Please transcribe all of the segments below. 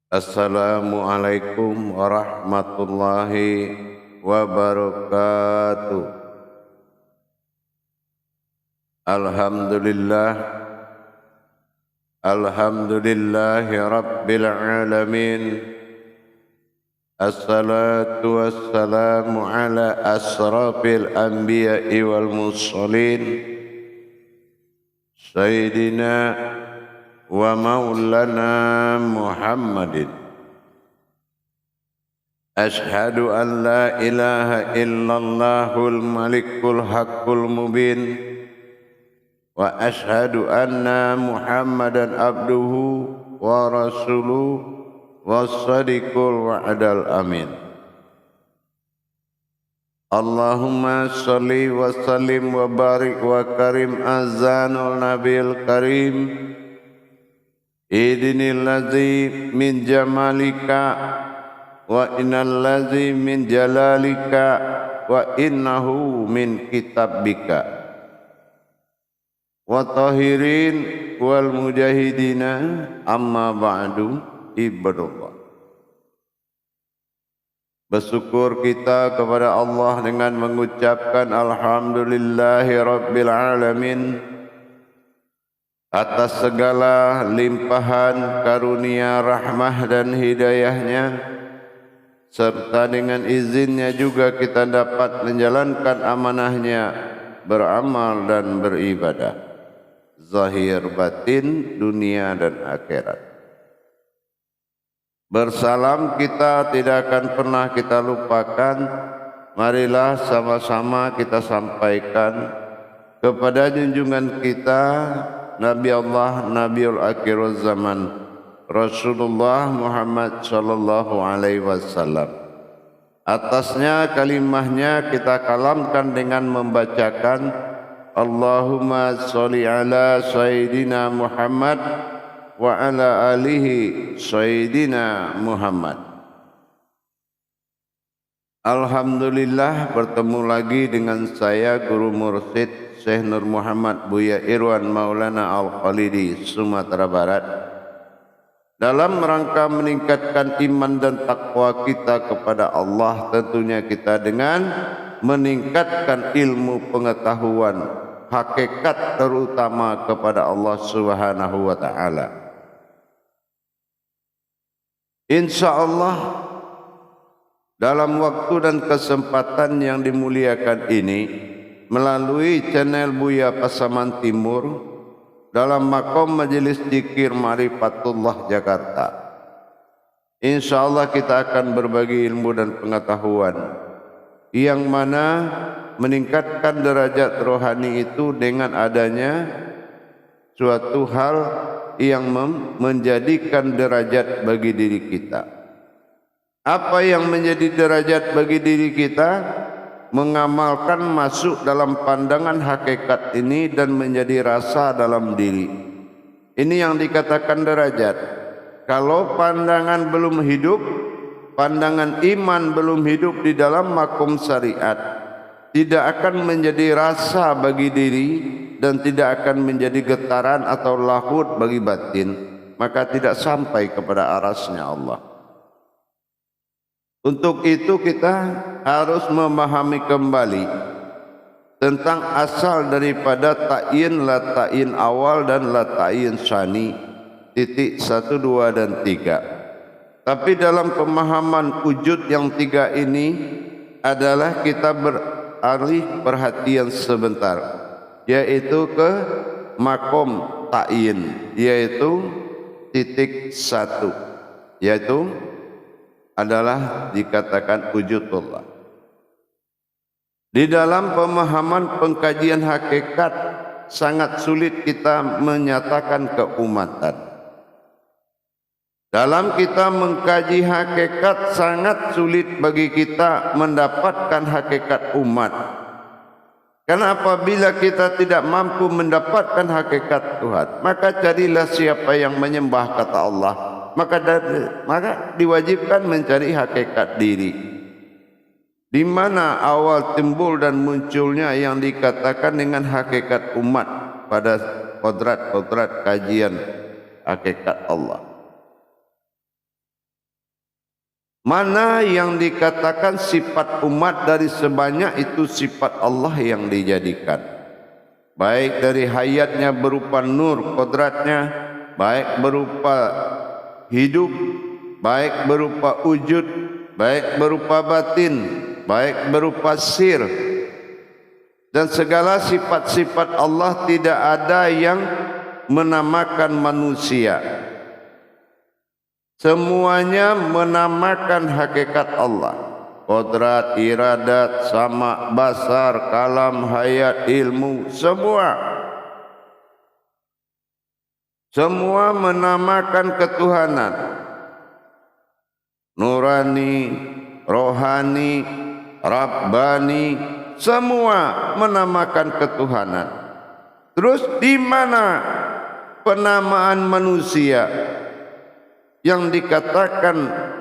Assalamualaikum warahmatullahi wabarakatuh. Alhamdulillah, alhamdulillahi rabbil alamin. Assalatu wassalamu ala asrafil anbiya'i wal mursalin, Sayyidina wa maulana Muhammadin. Ashhadu an la ilaha illallahul malikul haqqul mubin, wa ashhadu anna Muhammadan abduhu wa rasuluhu was-sadiqul wa'dal amin. Allahumma salli wa sallim wa barik wa karim azanul nabil karim. Idinil ladzi min jamalika wa innal ladzi min jalalika wa innahu min kitabika wa tahirin wal mujahidina amma ba'du. Ibadallah, bersyukur kita kepada Allah dengan mengucapkan alhamdulillahi rabbil alamin atas segala limpahan karunia rahmah dan hidayahnya, serta dengan izinnya juga kita dapat menjalankan amanahnya, beramal dan beribadah zahir batin, dunia dan akhirat. Bersalam kita tidak akan pernah kita lupakan. Marilah sama-sama kita sampaikan kepada junjungan kita Nabi Allah, Nabiul Akhirul Zaman, Rasulullah Muhammad sallallahu alaihi wasallam. Atasnya kalimahnya kita kalamkan dengan membacakan Allahumma sholli ala Sayyidina Muhammad wa ala alihi Sayyidina Muhammad. Alhamdulillah, bertemu lagi dengan saya Guru Mursyid Syekh Nur Muhammad Buya Irwan Maulana Al-Khalidi, Sumatera Barat, dalam rangka meningkatkan iman dan takwa kita kepada Allah, tentunya kita dengan meningkatkan ilmu pengetahuan hakikat terutama kepada Allah Subhanahu wa taala. Insyaallah dalam waktu dan kesempatan yang dimuliakan ini, melalui channel Buya Pasaman Timur dalam makom Majelis Dzikir Marifatullah Jakarta, insyaallah kita akan berbagi ilmu dan pengetahuan yang mana meningkatkan derajat rohani itu dengan adanya suatu hal yang menjadikan derajat bagi diri kita. Apa yang menjadi derajat bagi diri kita? Mengamalkan masuk dalam pandangan hakikat ini dan menjadi rasa dalam diri. Ini yang dikatakan derajat. Kalau pandangan belum hidup, pandangan iman belum hidup di dalam makom syariat, tidak akan menjadi rasa bagi diri dan tidak akan menjadi getaran atau lahut bagi batin, maka tidak sampai kepada arasnya Allah. Untuk itu kita harus memahami kembali tentang asal daripada ta'yin, la ta'yin awal dan la ta'yin sani, titik 1, 2 dan 3. Tapi dalam pemahaman wujud yang 3 ini adalah kita beralih perhatian sebentar, yaitu ke makom ta'yin, yaitu titik 1, yaitu adalah dikatakan wujudullah. Di dalam pemahaman pengkajian hakikat sangat sulit kita menyatakan keumatan. Dalam kita mengkaji hakikat sangat sulit bagi kita mendapatkan hakikat umat. Karena apabila kita tidak mampu mendapatkan hakikat Tuhan, maka carilah siapa yang menyembah, kata Allah. Maka diwajibkan mencari hakikat diri. Di mana awal timbul dan munculnya yang dikatakan dengan hakikat umat pada kodrat-kodrat kajian hakikat Allah. Mana yang dikatakan sifat umat dari sebanyak itu sifat Allah yang dijadikan. Baik dari hayatnya berupa nur kodratnya, baik berupa hidup, baik berupa wujud, baik berupa batin, baik berupa sir. Dan segala sifat-sifat Allah tidak ada yang menamakan manusia. Semuanya menamakan hakikat Allah. Qudrat, iradat, sama, basar, kalam, hayat, ilmu, semua menamakan ketuhanan. Nurani, rohani, rabbani, semua menamakan ketuhanan. Terus di mana penamaan manusia yang dikatakan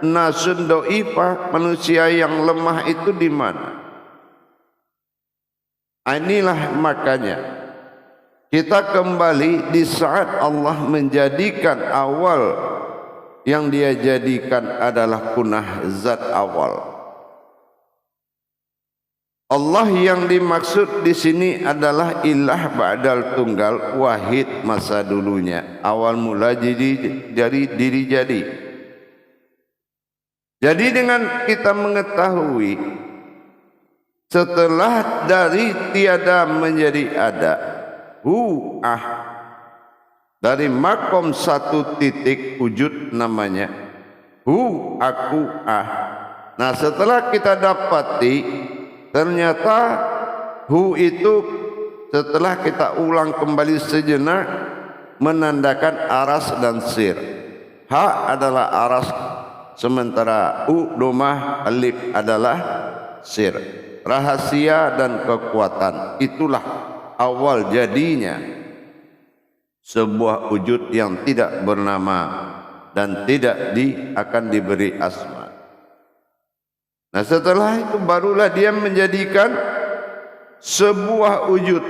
nasun do'ifah, manusia yang lemah itu di mana? Inilah makanya kita kembali di saat Allah menjadikan awal yang dia jadikan adalah kunah zat awal. Allah yang dimaksud di sini adalah ilah ba'dal tunggal wahid masa dulunya, awal mula dari diri jadi. Jadi dengan kita mengetahui setelah dari tiada menjadi ada, dari makom satu titik wujud namanya aku Nah setelah kita dapati ternyata itu setelah kita ulang kembali sejenak menandakan aras dan sir. Adalah aras, sementara domah alif adalah sir. Rahasia dan kekuatan, itulah awal jadinya sebuah wujud yang tidak bernama dan tidak akan diberi asma. Nah setelah itu barulah dia menjadikan sebuah wujud,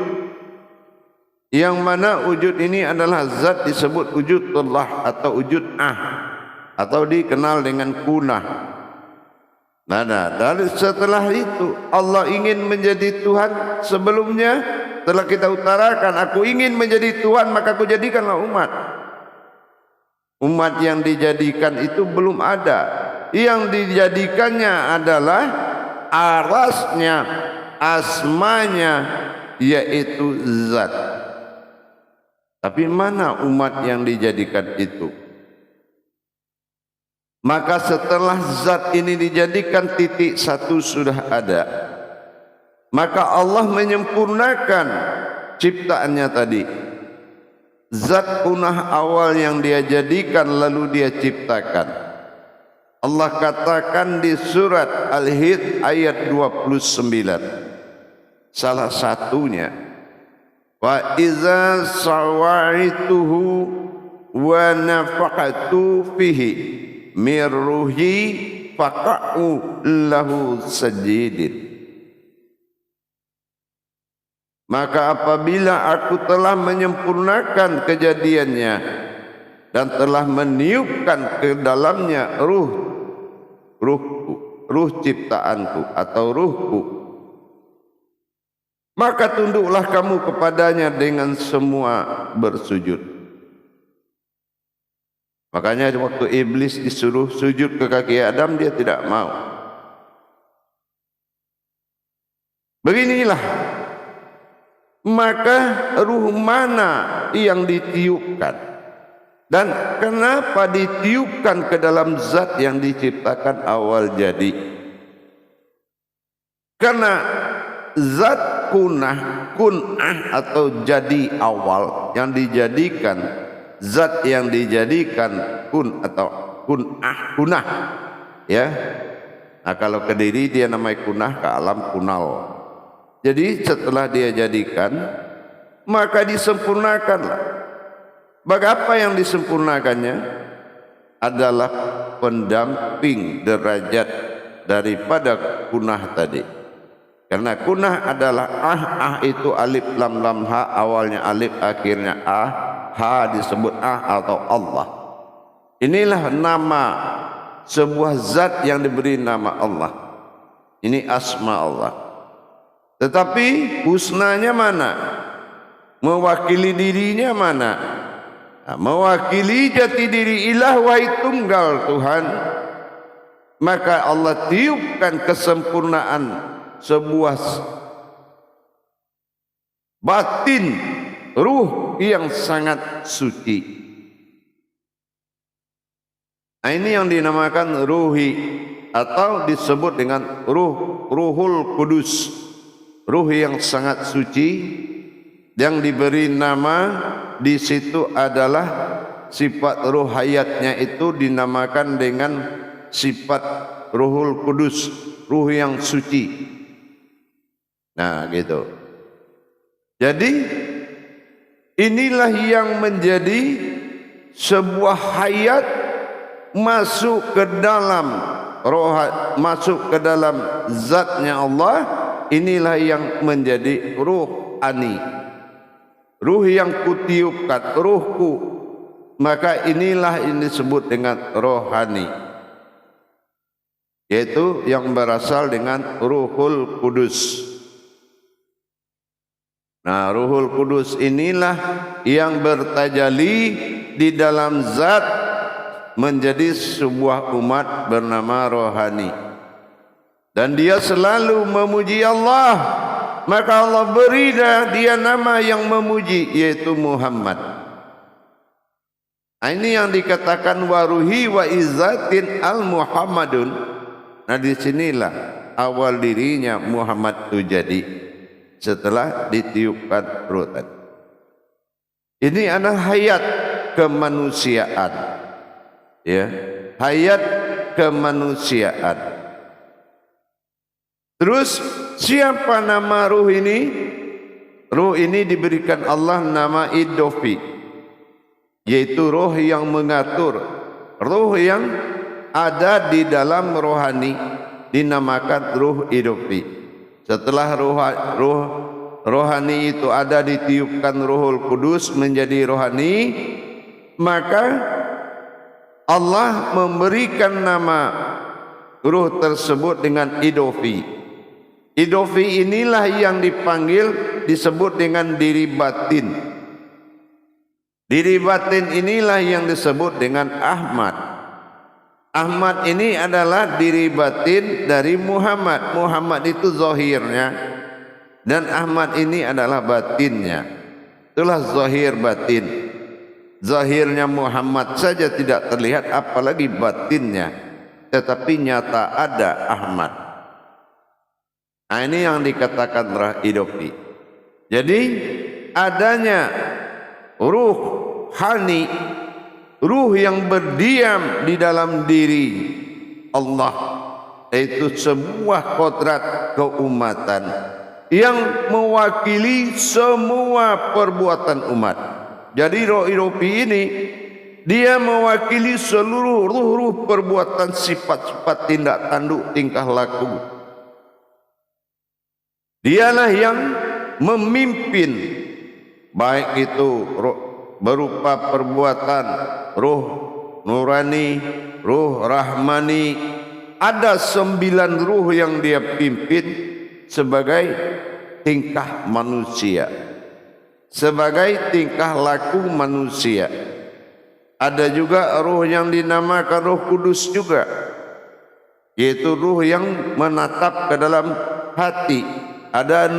yang mana wujud ini adalah zat disebut wujud Allah atau wujud atau dikenal dengan kunah. Nah dari setelah itu Allah ingin menjadi Tuhan. Sebelumnya telah kita utarakan, aku ingin menjadi Tuhan maka aku jadikanlah umat yang dijadikan itu belum ada. Yang dijadikannya adalah arasnya, asmanya, yaitu zat. Tapi mana umat yang dijadikan itu? Maka setelah zat ini dijadikan, titik satu sudah ada. Maka Allah menyempurnakan ciptaannya tadi. Zat punah awal yang dia jadikan lalu dia ciptakan. Allah katakan di surat Al-Hijr ayat 29, salah satunya, wa iza sawaituhu wa nafaqtu fihi mir ruhi faqa'u lahu sajidin. Maka apabila aku telah menyempurnakan kejadiannya dan telah meniupkan ke dalamnya ruh ciptaanku atau ruhku, maka tunduklah kamu kepadanya dengan semua bersujud. Makanya waktu iblis disuruh sujud ke kaki Adam, dia tidak mau. Beginilah, maka ruh mana yang ditiupkan? Dan kenapa ditiupkan ke dalam zat yang diciptakan awal jadi? Karena zat kunah atau jadi awal yang dijadikan, zat yang dijadikan kunah, ya. Nah kalau ke diri dia namanya kunah, ke alam kunal. Jadi setelah dia jadikan, maka disempurnakanlah. Bagaimana yang disempurnakannya? Adalah pendamping derajat daripada kunah tadi. Karena kunah adalah itu alif lam lam ha, awalnya alif akhirnya ha disebut atau Allah. Inilah nama sebuah zat yang diberi nama Allah. Ini asma Allah. Tetapi husnanya mana? Mewakili dirinya mana? Nah, mewakili jati diri ilah wahai tunggal Tuhan. Maka Allah tiupkan kesempurnaan sebuah batin ruh yang sangat suci. Nah, ini yang dinamakan ruhi atau disebut dengan ruhul kudus, ruh yang sangat suci, yang diberi nama di situ adalah sifat ruh hayatnya itu dinamakan dengan sifat ruhul kudus, ruh yang suci. Nah, gitu. Jadi inilah yang menjadi sebuah hayat masuk ke dalam roh, masuk ke dalam zatnya Allah. Inilah yang menjadi ruh ani, ruh yang kutiupkan, ruhku. Maka inilah ini disebut dengan rohani, yaitu yang berasal dengan ruhul kudus. Nah, ruhul kudus inilah yang bertajalli di dalam zat menjadi sebuah umat bernama rohani. Dan dia selalu memuji Allah. Maka Allah beri dia nama yang memuji, yaitu Muhammad. Nah, ini yang dikatakan waruhi wa izzatin al-Muhammadun. Nah, disinilah awal dirinya Muhammad itu jadi setelah ditiupkan ruh tadi. Ini adalah hayat kemanusiaan, ya, hayat kemanusiaan. Terus siapa nama ruh ini? Ruh ini diberikan Allah nama Idofi, yaitu roh yang mengatur, roh yang ada di dalam rohani, dinamakan ruh Idofi. Setelah rohani itu ada, ditiupkan ruhul kudus menjadi rohani, maka Allah memberikan nama ruh tersebut dengan Idofi. Idofi inilah yang dipanggil, disebut dengan diri batin. Diri batin inilah yang disebut dengan Ahmad. Ahmad ini adalah diri batin dari Muhammad. Muhammad itu zahirnya, dan Ahmad ini adalah batinnya. Itulah zahir batin. Zahirnya Muhammad saja tidak terlihat, apalagi batinnya. Tetapi nyata ada Ahmad. Nah, ini yang dikatakan Idofi. Jadi adanya ruh hani, ruh yang berdiam di dalam diri Allah, yaitu sebuah kodrat keumatan yang mewakili semua perbuatan umat. Jadi roh Idofi ini dia mewakili seluruh ruh-ruh perbuatan, sifat-sifat, tindak tanduk, tingkah laku. Dialah yang memimpin, baik itu berupa perbuatan ruh nurani, ruh rahmani. Ada 9 ruh yang dia pimpin sebagai tingkah manusia, sebagai tingkah laku manusia. Ada juga ruh yang dinamakan ruh kudus juga, yaitu ruh yang menatap ke dalam hati. Ada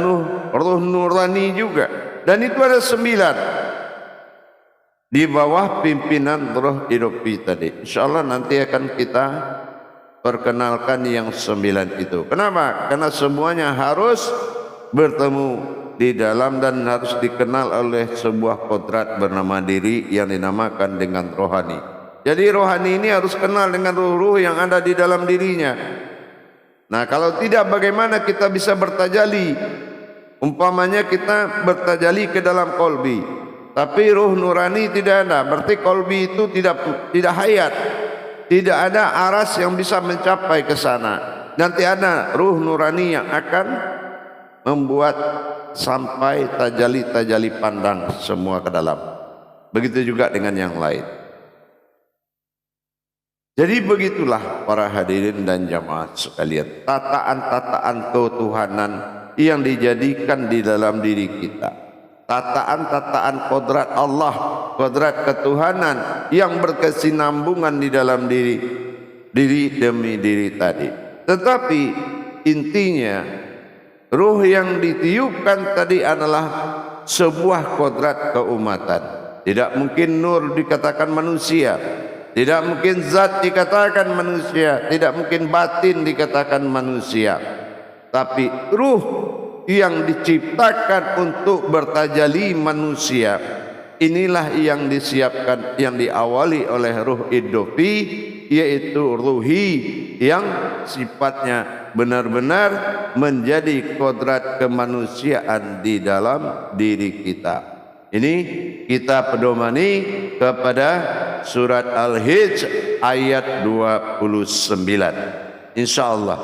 ruh nurani juga, dan itu ada 9 di bawah pimpinan roh Idofi tadi. InsyaAllah nanti akan kita perkenalkan yang 9 itu. Kenapa? Karena semuanya harus bertemu di dalam dan harus dikenal oleh sebuah kodrat bernama diri yang dinamakan dengan rohani. Jadi rohani ini harus kenal dengan ruh-ruh yang ada di dalam dirinya. Nah, kalau tidak, bagaimana kita bisa bertajali? Umpamanya kita bertajali ke dalam kolbi, tapi ruh nurani tidak ada, berarti kolbi itu tidak hayat, tidak ada aras yang bisa mencapai ke sana. Nanti ada ruh nurani yang akan membuat sampai tajali-tajali pandang semua ke dalam. Begitu juga dengan yang lain. Jadi begitulah para hadirin dan jamaah sekalian, tataan-tataan ketuhanan yang dijadikan di dalam diri kita, tataan-tataan kodrat Allah, kodrat ketuhanan yang berkesinambungan di dalam diri demi diri tadi. Tetapi intinya ruh yang ditiupkan tadi adalah sebuah kodrat keumatan. Tidak mungkin nur dikatakan manusia, tidak mungkin zat dikatakan manusia, tidak mungkin batin dikatakan manusia. Tapi ruh yang diciptakan untuk bertajali manusia, inilah yang disiapkan, yang diawali oleh ruh idofi, yaitu ruhi yang sifatnya benar-benar menjadi kodrat kemanusiaan di dalam diri kita. Ini kita pedomani kepada surat Al-Hijr ayat 29. InsyaAllah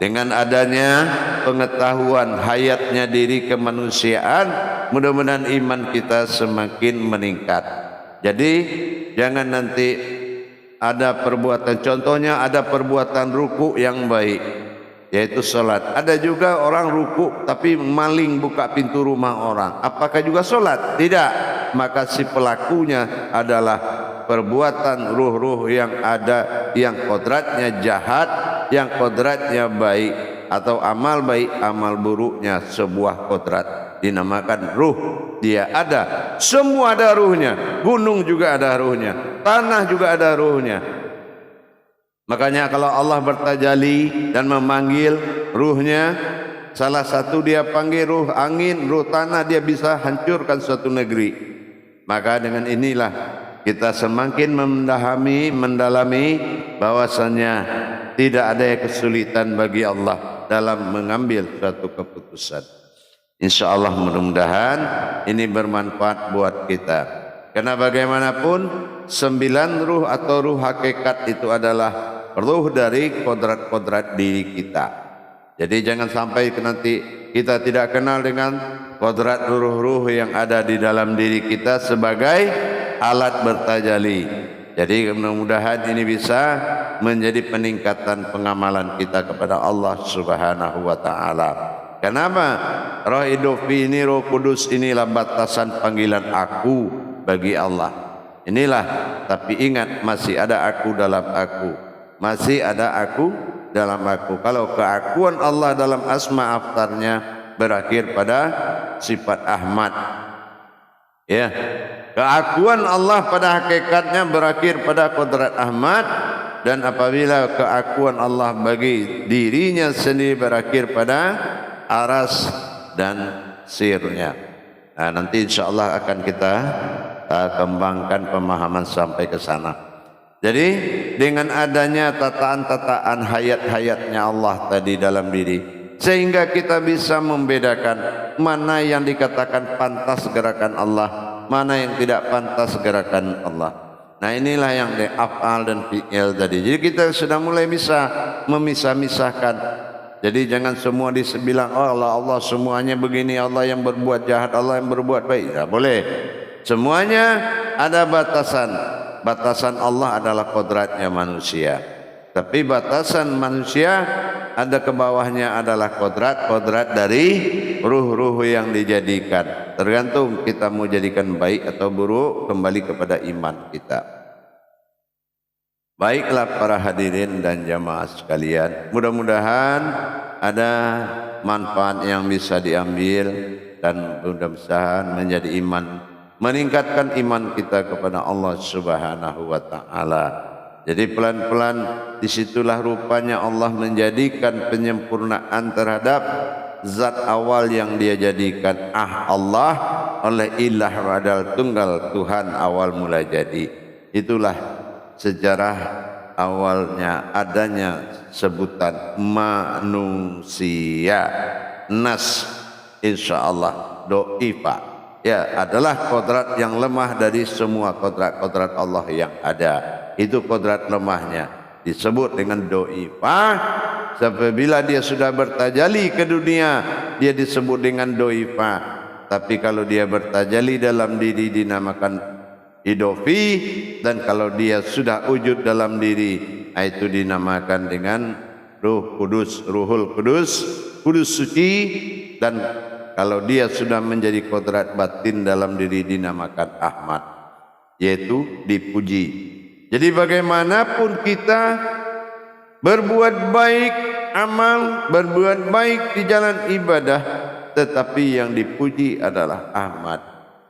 dengan adanya pengetahuan hayatnya diri kemanusiaan, mudah-mudahan iman kita semakin meningkat. Jadi jangan nanti ada perbuatan, contohnya ada perbuatan ruku yang baik, yaitu sholat. Ada juga orang ruku tapi maling buka pintu rumah orang. Apakah juga sholat? Tidak. Maka si pelakunya adalah perbuatan ruh-ruh yang ada, yang kodratnya jahat, yang kodratnya baik, atau amal baik, amal buruknya sebuah kodrat, dinamakan ruh. Dia ada, semua ada ruhnya. Gunung juga ada ruhnya, tanah juga ada ruhnya. Makanya kalau Allah bertajali dan memanggil ruhnya, salah satu dia panggil ruh angin, ruh tanah, dia bisa hancurkan suatu negeri. Maka dengan inilah kita semakin mendalami bahwasanya tidak ada kesulitan bagi Allah dalam mengambil suatu keputusan. InsyaAllah mudah-mudahan ini bermanfaat buat kita. Karena bagaimanapun 9 ruh atau ruh hakikat itu adalah ruh dari kodrat-kodrat diri kita. Jadi jangan sampai nanti kita tidak kenal dengan kodrat ruh-ruh yang ada di dalam diri kita sebagai alat bertajali. Jadi mudah-mudahan ini bisa menjadi peningkatan pengamalan kita kepada Allah Subhanahu wa taala. Kenapa? Roh idofi ini, Roh Kudus inilah batasan panggilan aku bagi Allah. Inilah, tapi ingat masih ada aku dalam aku. Masih ada aku dalam aku. Kalau keakuan Allah dalam asma aftarnya berakhir pada sifat Ahmad. Ya. Keakuan Allah pada hakikatnya berakhir pada kodrat Ahmad, dan apabila keakuan Allah bagi dirinya sendiri berakhir pada aras dan sirnya. Nah, nanti insyaallah akan kita kembangkan pemahaman sampai ke sana. Jadi dengan adanya tataan-tataan hayat-hayatnya Allah tadi dalam diri, sehingga kita bisa membedakan mana yang dikatakan pantas gerakan Allah, mana yang tidak pantas gerakan Allah. Nah inilah yang af'al dan fi'il tadi. Jadi kita sudah mulai bisa memisah-misahkan. Jadi jangan semua dibilang oh Allah semuanya begini, Allah yang berbuat jahat, Allah yang berbuat baik. Tidak boleh. Semuanya ada batasan. Batasan Allah adalah kodratnya manusia. Tapi batasan manusia ada ke bawahnya adalah kodrat dari ruh-ruh yang dijadikan. Tergantung kita mau jadikan baik atau buruk, kembali kepada iman kita. Baiklah para hadirin dan jamaah sekalian, mudah-mudahan ada manfaat yang bisa diambil dan mudah-mudahan menjadi iman, meningkatkan iman kita kepada Allah Subhanahu wa taala. Jadi pelan-pelan disitulah rupanya Allah menjadikan penyempurnaan terhadap zat awal yang dia jadikan Allah oleh ilah wadal tunggal Tuhan awal mula jadi. Itulah sejarah awalnya adanya sebutan manusia. Nas insyaallah do'ifa, ya, adalah kodrat yang lemah dari semua kodrat-kodrat Allah yang ada. Itu kodrat lemahnya disebut dengan do'ifah. Apabila dia sudah bertajali ke dunia, dia disebut dengan do'ifah. Tapi kalau dia bertajali dalam diri dinamakan idofi, dan kalau dia sudah wujud dalam diri, itu dinamakan dengan Ruh Kudus, Ruhul Kudus, Kudus suci. Dan kalau dia sudah menjadi kodrat batin dalam diri, dinamakan Ahmad, yaitu dipuji. Jadi bagaimanapun kita berbuat baik amal, berbuat baik di jalan ibadah, tetapi yang dipuji adalah Ahmad.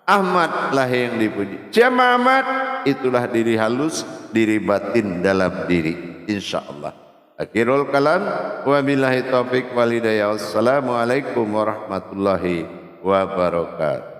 Ahmadlah yang dipuji. Siapa Ahmad? Itulah diri halus, diri batin dalam diri, insyaallah. Akhirul kalam, wabillahi taufiq wal hidayah. Wassalamualaikum warahmatullahi wabarakatuh.